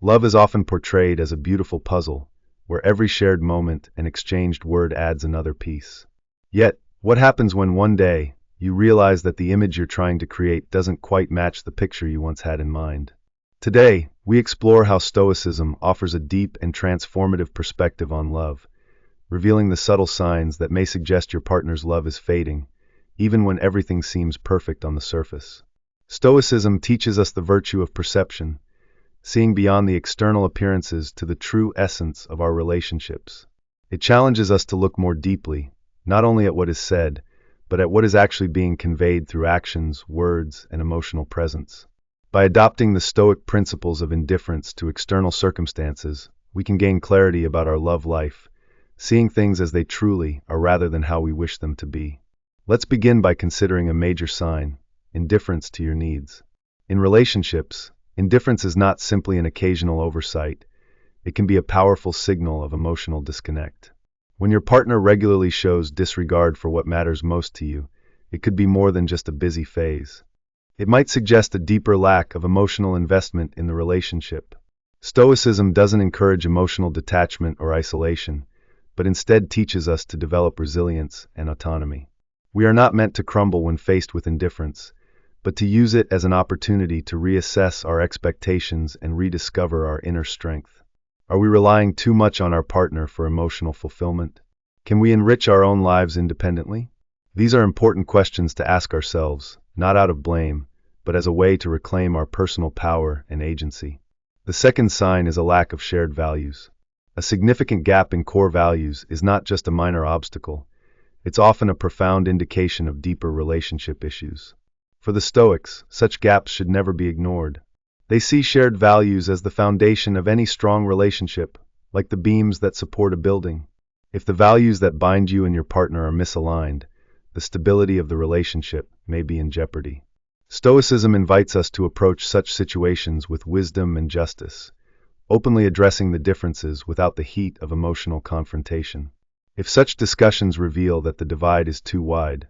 Love is often portrayed as a beautiful puzzle, where every shared moment and exchanged word adds another piece. Yet, what happens when one day, you realize that the image you're trying to create doesn't quite match the picture you once had in mind? Today, we explore how Stoicism offers a deep and transformative perspective on love, revealing the subtle signs that may suggest your partner's love is fading, even when everything seems perfect on the surface. Stoicism teaches us the virtue of perception, seeing beyond the external appearances to the true essence of our relationships. It challenges us to look more deeply, not only at what is said, but at what is actually being conveyed through actions, words, and emotional presence. By adopting the Stoic principles of indifference to external circumstances, we can gain clarity about our love life, seeing things as they truly are rather than how we wish them to be. Let's begin by considering a major sign: indifference to your needs. In relationships, indifference is not simply an occasional oversight. It can be a powerful signal of emotional disconnect. When your partner regularly shows disregard for what matters most to you, it could be more than just a busy phase. It might suggest a deeper lack of emotional investment in the relationship. Stoicism doesn't encourage emotional detachment or isolation, but instead teaches us to develop resilience and autonomy. We are not meant to crumble when faced with indifference, but to use it as an opportunity to reassess our expectations and rediscover our inner strength. Are we relying too much on our partner for emotional fulfillment? Can we enrich our own lives independently? These are important questions to ask ourselves, not out of blame, but as a way to reclaim our personal power and agency. The second sign is a lack of shared values. A significant gap in core values is not just a minor obstacle. It's often a profound indication of deeper relationship issues. For the Stoics, such gaps should never be ignored. They see shared values as the foundation of any strong relationship, like the beams that support a building. If the values that bind you and your partner are misaligned, the stability of the relationship may be in jeopardy. Stoicism invites us to approach such situations with wisdom and justice, openly addressing the differences without the heat of emotional confrontation. If such discussions reveal that the divide is too wide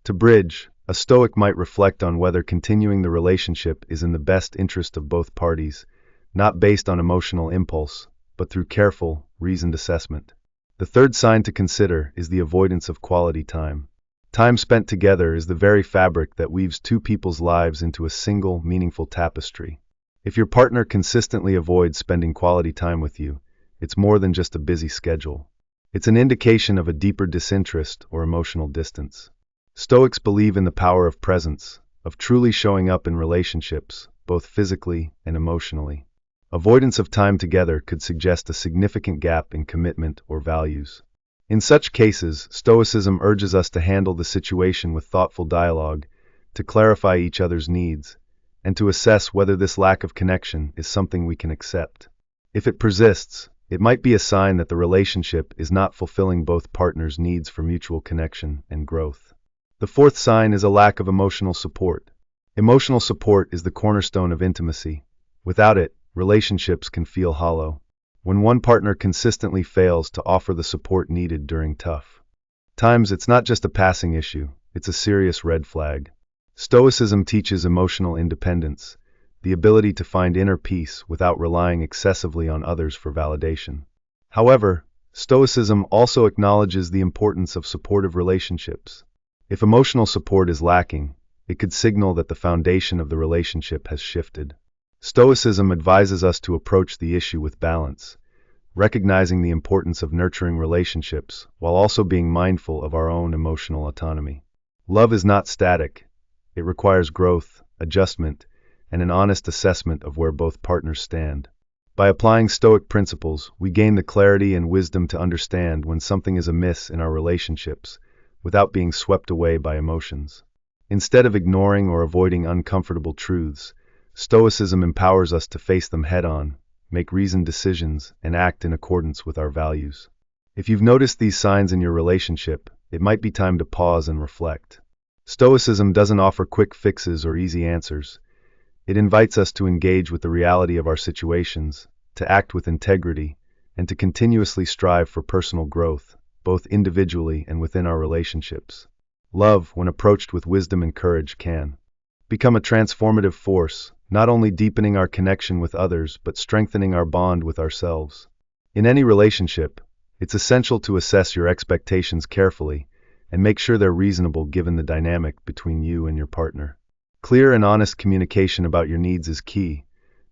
to bridge, a Stoic might reflect on whether continuing the relationship is in the best interest of both parties, not based on emotional impulse, but through careful, reasoned assessment. The third sign to consider is the avoidance of quality time. Time spent together is the very fabric that weaves two people's lives into a single, meaningful tapestry. If your partner consistently avoids spending quality time with you, it's more than just a busy schedule. It's an indication of a deeper disinterest or emotional distance. Stoics believe in the power of presence, of truly showing up in relationships, both physically and emotionally. Avoidance of time together could suggest a significant gap in commitment or values. In such cases, Stoicism urges us to handle the situation with thoughtful dialogue, to clarify each other's needs, and to assess whether this lack of connection is something we can accept. If it persists, it might be a sign that the relationship is not fulfilling both partners' needs for mutual connection and growth. The fourth sign is a lack of emotional support. Emotional support is the cornerstone of intimacy. Without it, relationships can feel hollow. When one partner consistently fails to offer the support needed during tough times, it's not just a passing issue, it's a serious red flag. Stoicism teaches emotional independence, the ability to find inner peace without relying excessively on others for validation. However, Stoicism also acknowledges the importance of supportive relationships. If emotional support is lacking, it could signal that the foundation of the relationship has shifted. Stoicism advises us to approach the issue with balance, recognizing the importance of nurturing relationships while also being mindful of our own emotional autonomy. Love is not static. It requires growth, adjustment, and an honest assessment of where both partners stand. By applying Stoic principles, we gain the clarity and wisdom to understand when something is amiss in our relationships, without being swept away by emotions. Instead of ignoring or avoiding uncomfortable truths, Stoicism empowers us to face them head-on, make reasoned decisions, and act in accordance with our values. If you've noticed these signs in your relationship, it might be time to pause and reflect. Stoicism doesn't offer quick fixes or easy answers. It invites us to engage with the reality of our situations, to act with integrity, and to continuously strive for personal growth, both individually and within our relationships. Love, when approached with wisdom and courage, can become a transformative force, not only deepening our connection with others but strengthening our bond with ourselves. In any relationship, it's essential to assess your expectations carefully and make sure they're reasonable given the dynamic between you and your partner. Clear and honest communication about your needs is key,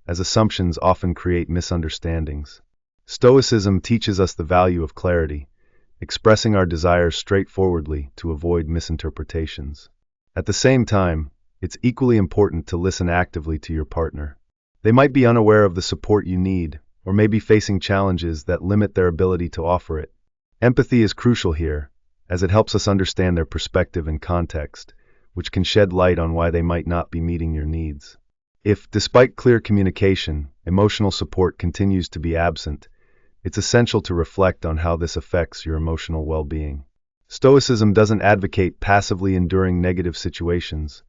as assumptions often create misunderstandings. Stoicism teaches us the value of clarity, expressing our desires straightforwardly to avoid misinterpretations. At the same time, it's equally important to listen actively to your partner. They might be unaware of the support you need, or may be facing challenges that limit their ability to offer it. Empathy is crucial here, as it helps us understand their perspective and context, which can shed light on why they might not be meeting your needs. If, despite clear communication, emotional support continues to be absent, it's essential to reflect on how this affects your emotional well-being. Stoicism doesn't advocate passively enduring negative situations.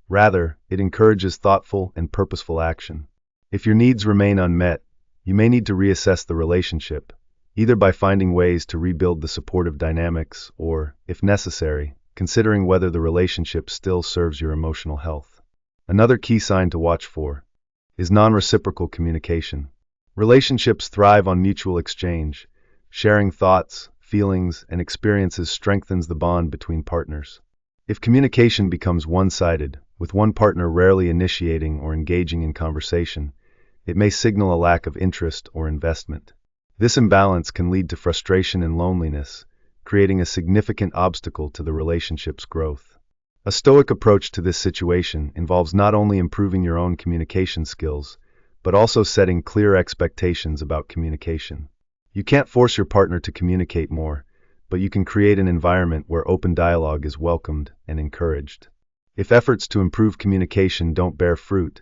Rather, it encourages thoughtful and purposeful action. If your needs remain unmet, you may need to reassess the relationship, either by finding ways to rebuild the supportive dynamics or, if necessary, considering whether the relationship still serves your emotional health. Another key sign to watch for is non-reciprocal communication. Relationships thrive on mutual exchange. Sharing thoughts, feelings, and experiences strengthens the bond between partners. If communication becomes one-sided, with one partner rarely initiating or engaging in conversation, it may signal a lack of interest or investment. This imbalance can lead to frustration and loneliness, creating a significant obstacle to the relationship's growth. A Stoic approach to this situation involves not only improving your own communication skills, but also setting clear expectations about communication. You can't force your partner to communicate more, but you can create an environment where open dialogue is welcomed and encouraged. If efforts to improve communication don't bear fruit,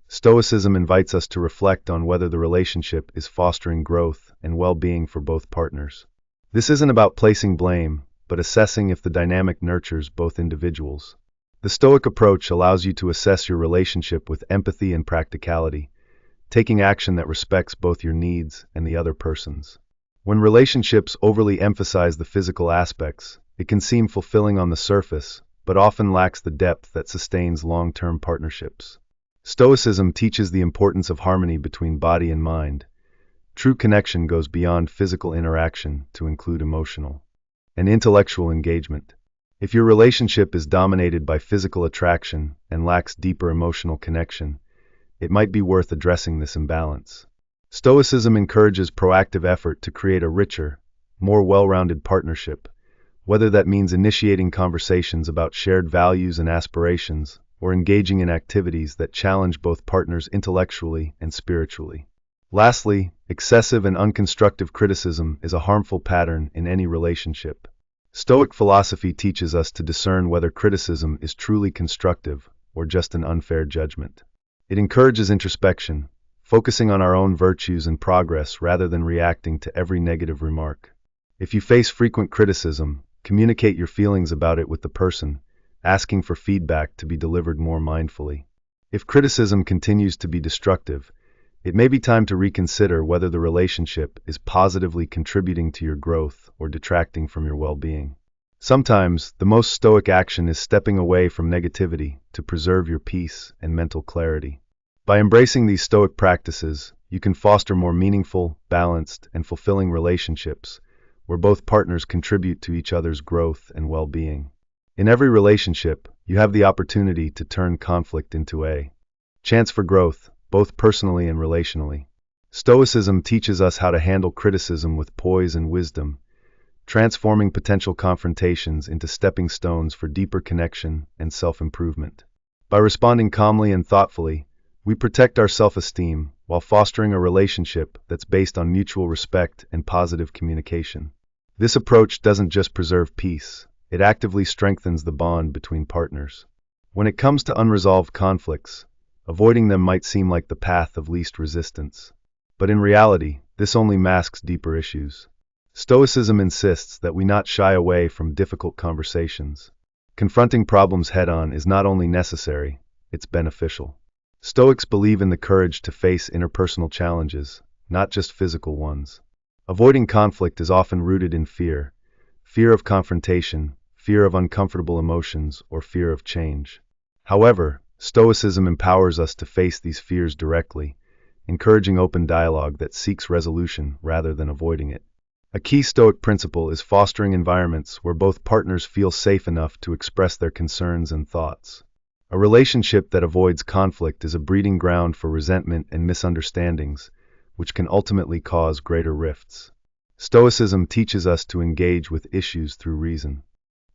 Stoicism invites us to reflect on whether the relationship is fostering growth and well-being for both partners. This isn't about placing blame, but assessing if the dynamic nurtures both individuals. The Stoic approach allows you to assess your relationship with empathy and practicality, taking action that respects both your needs and the other person's. When relationships overly emphasize the physical aspects, it can seem fulfilling on the surface, but often lacks the depth that sustains long-term partnerships. Stoicism teaches the importance of harmony between body and mind. True connection goes beyond physical interaction to include emotional and intellectual engagement. If your relationship is dominated by physical attraction and lacks deeper emotional connection, it might be worth addressing this imbalance. Stoicism encourages proactive effort to create a richer, more well-rounded partnership, whether that means initiating conversations about shared values and aspirations, or engaging in activities that challenge both partners intellectually and spiritually. Lastly, excessive and unconstructive criticism is a harmful pattern in any relationship. Stoic philosophy teaches us to discern whether criticism is truly constructive or just an unfair judgment. It encourages introspection, focusing on our own virtues and progress rather than reacting to every negative remark. If you face frequent criticism, communicate your feelings about it with the person, asking for feedback to be delivered more mindfully. If criticism continues to be destructive, it may be time to reconsider whether the relationship is positively contributing to your growth or detracting from your well-being. Sometimes, the most stoic action is stepping away from negativity to preserve your peace and mental clarity. By embracing these stoic practices, you can foster more meaningful, balanced, and fulfilling relationships, where both partners contribute to each other's growth and well-being. In every relationship, you have the opportunity to turn conflict into a chance for growth, both personally and relationally. Stoicism teaches us how to handle criticism with poise and wisdom, transforming potential confrontations into stepping stones for deeper connection and self-improvement. By responding calmly and thoughtfully, we protect our self-esteem while fostering a relationship that's based on mutual respect and positive communication. This approach doesn't just preserve peace, it actively strengthens the bond between partners. When it comes to unresolved conflicts, avoiding them might seem like the path of least resistance. But in reality, this only masks deeper issues. Stoicism insists that we not shy away from difficult conversations. Confronting problems head-on is not only necessary, it's beneficial. Stoics believe in the courage to face interpersonal challenges, not just physical ones. Avoiding conflict is often rooted in fear of confrontation, fear of uncomfortable emotions, or fear of change. However, Stoicism empowers us to face these fears directly, encouraging open dialogue that seeks resolution rather than avoiding it. A key Stoic principle is fostering environments where both partners feel safe enough to express their concerns and thoughts. A relationship that avoids conflict is a breeding ground for resentment and misunderstandings, which can ultimately cause greater rifts. Stoicism teaches us to engage with issues through reason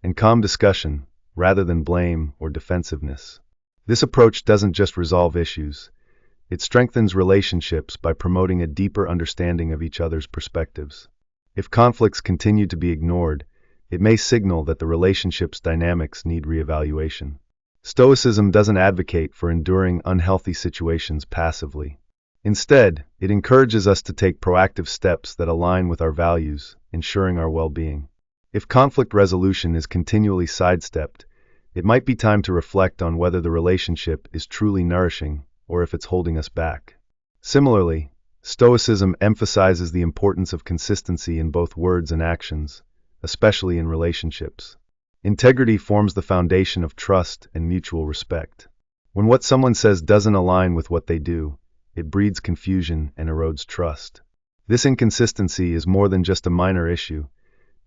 and calm discussion, rather than blame or defensiveness. This approach doesn't just resolve issues, it strengthens relationships by promoting a deeper understanding of each other's perspectives. If conflicts continue to be ignored, it may signal that the relationship's dynamics need reevaluation. Stoicism doesn't advocate for enduring unhealthy situations passively. Instead, it encourages us to take proactive steps that align with our values, ensuring our well-being. If conflict resolution is continually sidestepped, it might be time to reflect on whether the relationship is truly nourishing or if it's holding us back. Similarly, Stoicism emphasizes the importance of consistency in both words and actions, especially in relationships. Integrity forms the foundation of trust and mutual respect. When what someone says doesn't align with what they do, it breeds confusion and erodes trust. This inconsistency is more than just a minor issue,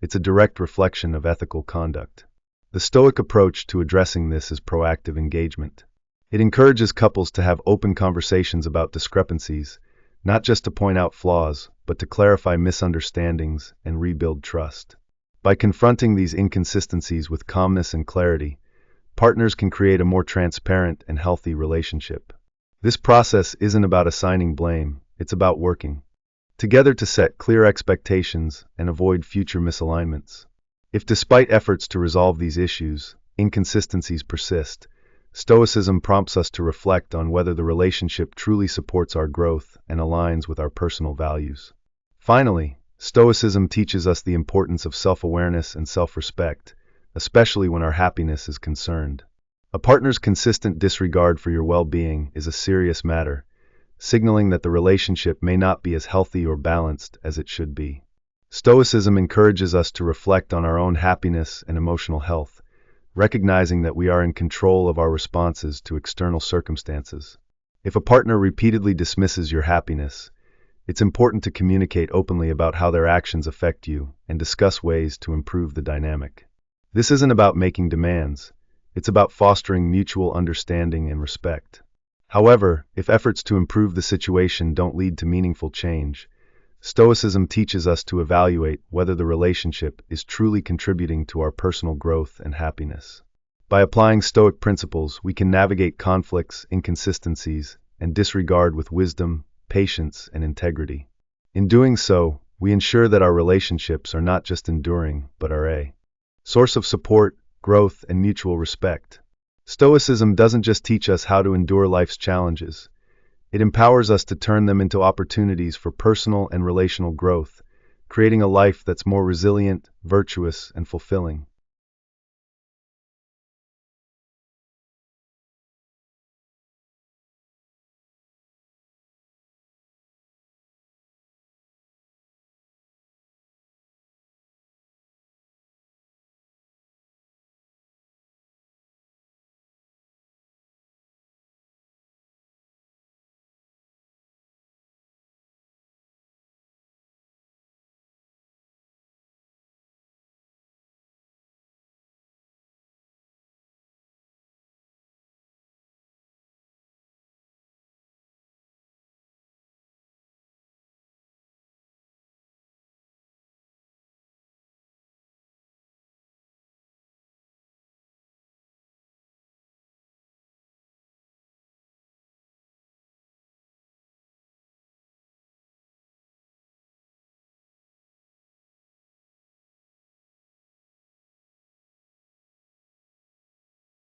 it's a direct reflection of ethical conduct. The Stoic approach to addressing this is proactive engagement. It encourages couples to have open conversations about discrepancies, not just to point out flaws, but to clarify misunderstandings and rebuild trust. By confronting these inconsistencies with calmness and clarity, partners can create a more transparent and healthy relationship. This process isn't about assigning blame, it's about working together to set clear expectations and avoid future misalignments. If despite efforts to resolve these issues, inconsistencies persist, Stoicism prompts us to reflect on whether the relationship truly supports our growth and aligns with our personal values. Finally, Stoicism teaches us the importance of self-awareness and self-respect, especially when our happiness is concerned. A partner's consistent disregard for your well-being is a serious matter, signaling that the relationship may not be as healthy or balanced as it should be. Stoicism encourages us to reflect on our own happiness and emotional health, recognizing that we are in control of our responses to external circumstances. If a partner repeatedly dismisses your happiness, it's important to communicate openly about how their actions affect you and discuss ways to improve the dynamic. This isn't about making demands, it's about fostering mutual understanding and respect. However, if efforts to improve the situation don't lead to meaningful change, Stoicism teaches us to evaluate whether the relationship is truly contributing to our personal growth and happiness. By applying Stoic principles, we can navigate conflicts, inconsistencies, and disregard with wisdom, patience, and integrity. In doing so, we ensure that our relationships are not just enduring, but are a source of support, growth, and mutual respect. Stoicism doesn't just teach us how to endure life's challenges. It empowers us to turn them into opportunities for personal and relational growth, creating a life that's more resilient, virtuous, and fulfilling.